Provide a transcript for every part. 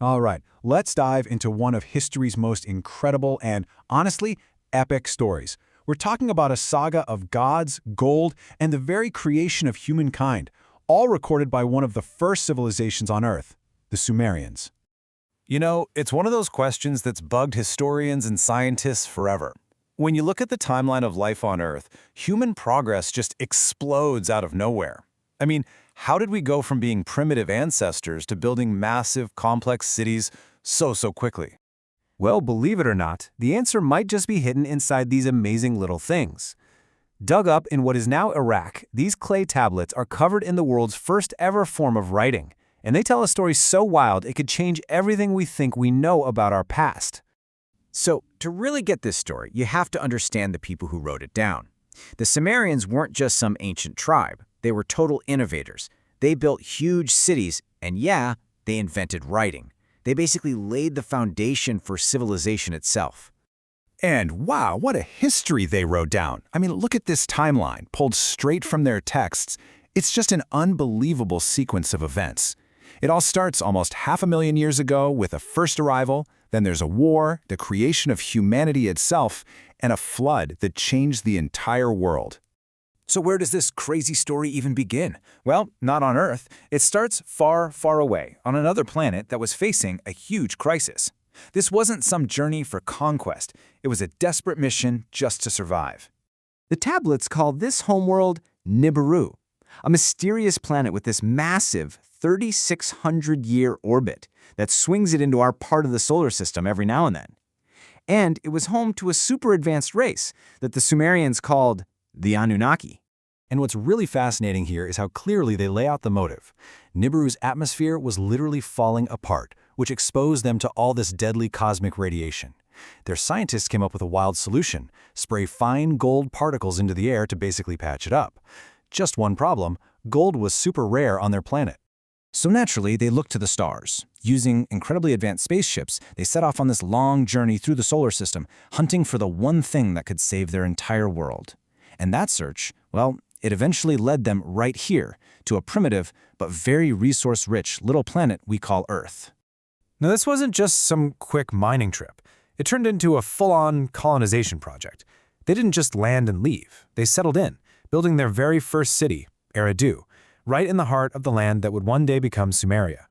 All right, let's dive into one of history's most incredible and, honestly, epic stories. We're talking about a saga of gods, gold, and the very creation of humankind, all recorded by one of the first civilizations on Earth, the Sumerians. You know, it's one of those questions that's bugged historians and scientists forever. When you look at the timeline of life on Earth, human progress just explodes out of nowhere. I mean, how did we go from being primitive ancestors to building massive, complex cities so quickly? Well, believe it or not, the answer might just be hidden inside these amazing little things. Dug up in what is now Iraq, these clay tablets are covered in the world's first ever form of writing, and they tell a story so wild it could change everything we think we know about our past. So, to really get this story, you have to understand the people who wrote it down. The Sumerians weren't just some ancient tribe. They were total innovators. They built huge cities, and yeah, they invented writing. They basically laid the foundation for civilization itself. And wow, what a history they wrote down. I mean, look at this timeline, pulled straight from their texts. It's just an unbelievable sequence of events. It all starts almost 500,000 years ago with a first arrival, then there's a war, the creation of humanity itself, and a flood that changed the entire world. So where does this crazy story even begin? Well, not on Earth. It starts far, far away, on another planet that was facing a huge crisis. This wasn't some journey for conquest. It was a desperate mission just to survive. The tablets call this homeworld Nibiru, a mysterious planet with this massive 3,600-year orbit that swings it into our part of the solar system every now and then. And it was home to a super advanced race that the Sumerians called the Anunnaki. And what's really fascinating here is how clearly they lay out the motive. Nibiru's atmosphere was literally falling apart, which exposed them to all this deadly cosmic radiation. Their scientists came up with a wild solution: spray fine gold particles into the air to basically patch it up. Just one problem: gold was super rare on their planet. So naturally, they looked to the stars. Using incredibly advanced spaceships, they set off on this long journey through the solar system, hunting for the one thing that could save their entire world. And that search, well, it eventually led them right here, to a primitive but very resource-rich little planet we call Earth. Now, this wasn't just some quick mining trip. It turned into a full-on colonization project. They didn't just land and leave. They settled in, building their very first city, Eridu, right in the heart of the land that would one day become Sumeria.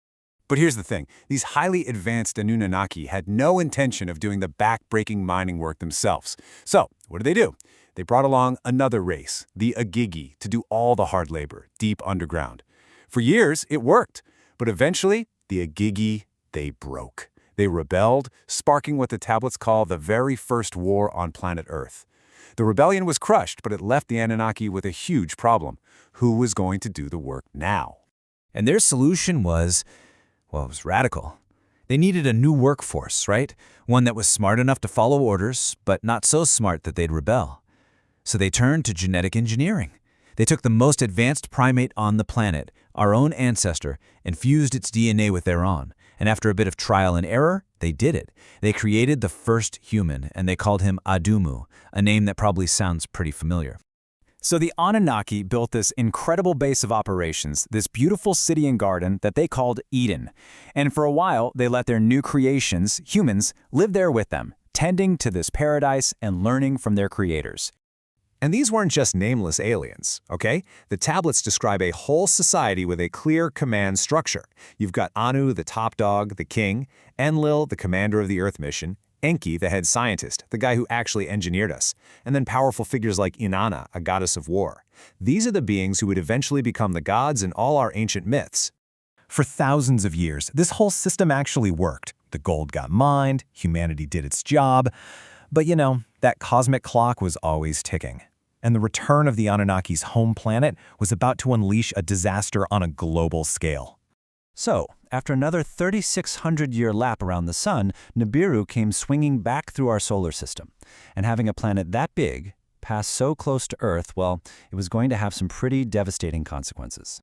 But here's the thing. These highly advanced Anunnaki had no intention of doing the back-breaking mining work themselves. So, what do? They brought along another race, the Agigi, to do all the hard labor, deep underground. For years, it worked. But eventually, the Agigi, they broke. They rebelled, sparking what the tablets call the very first war on planet Earth. The rebellion was crushed, but it left the Anunnaki with a huge problem. Who was going to do the work now? And their solution was, well, it was radical. They needed a new workforce, right? One that was smart enough to follow orders, but not so smart that they'd rebel. So they turned to genetic engineering. They took the most advanced primate on the planet, our own ancestor, and fused its DNA with their own. And after a bit of trial and error, they did it. They created the first human, and they called him Adamu, a name that probably sounds pretty familiar. So the Anunnaki built this incredible base of operations, this beautiful city and garden that they called Eden. And for a while, they let their new creations, humans, live there with them, tending to this paradise and learning from their creators. And these weren't just nameless aliens, okay? The tablets describe a whole society with a clear command structure. You've got Anu, the top dog, the king; Enlil, the commander of the Earth mission; Enki, the head scientist, the guy who actually engineered us; and then powerful figures like Inanna, a goddess of war. These are the beings who would eventually become the gods in all our ancient myths. For thousands of years, this whole system actually worked. The gold got mined, humanity did its job. But you know, that cosmic clock was always ticking. And the return of the Anunnaki's home planet was about to unleash a disaster on a global scale. So, after another 3,600-year lap around the sun, Nibiru came swinging back through our solar system. And having a planet that big, pass so close to Earth, well, it was going to have some pretty devastating consequences.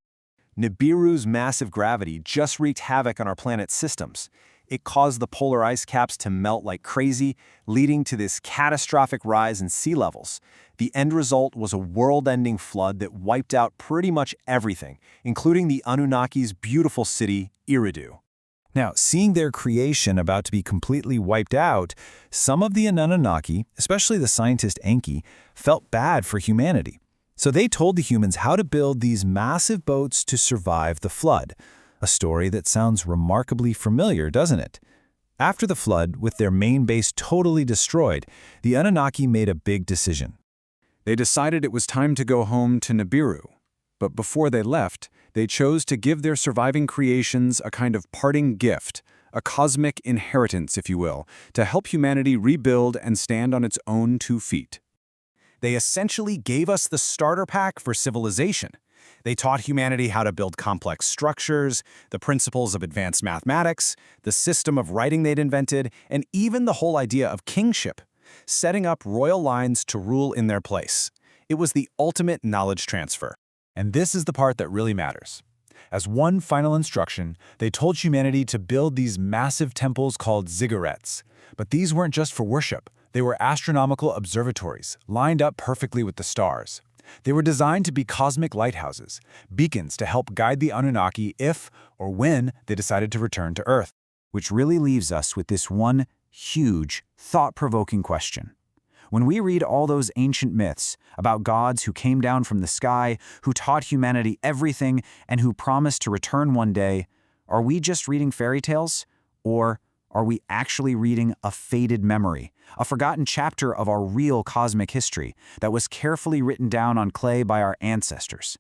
Nibiru's massive gravity just wreaked havoc on our planet's systems. It caused the polar ice caps to melt like crazy, leading to this catastrophic rise in sea levels. The end result was a world-ending flood that wiped out pretty much everything, including the Anunnaki's beautiful city, Eridu. Now, seeing their creation about to be completely wiped out, some of the Anunnaki, especially the scientist Enki, felt bad for humanity. So they told the humans how to build these massive boats to survive the flood. A story that sounds remarkably familiar, doesn't it? After the flood, with their main base totally destroyed, the Anunnaki made a big decision. They decided it was time to go home to Nibiru. But before they left, they chose to give their surviving creations a kind of parting gift, a cosmic inheritance, if you will, to help humanity rebuild and stand on its own 2 feet. They essentially gave us the starter pack for civilization. They taught humanity how to build complex structures, the principles of advanced mathematics, the system of writing they'd invented, and even the whole idea of kingship, setting up royal lines to rule in their place. It was the ultimate knowledge transfer. And this is the part that really matters. As one final instruction, they told humanity to build these massive temples called ziggurats. But these weren't just for worship. They were astronomical observatories, lined up perfectly with the stars. They were designed to be cosmic lighthouses, beacons to help guide the Anunnaki if or when they decided to return to Earth. Which really leaves us with this one huge, thought-provoking question. When we read all those ancient myths about gods who came down from the sky, who taught humanity everything, and who promised to return one day, are we just reading fairy tales? Or are we actually reading a faded memory, a forgotten chapter of our real cosmic history that was carefully written down on clay by our ancestors?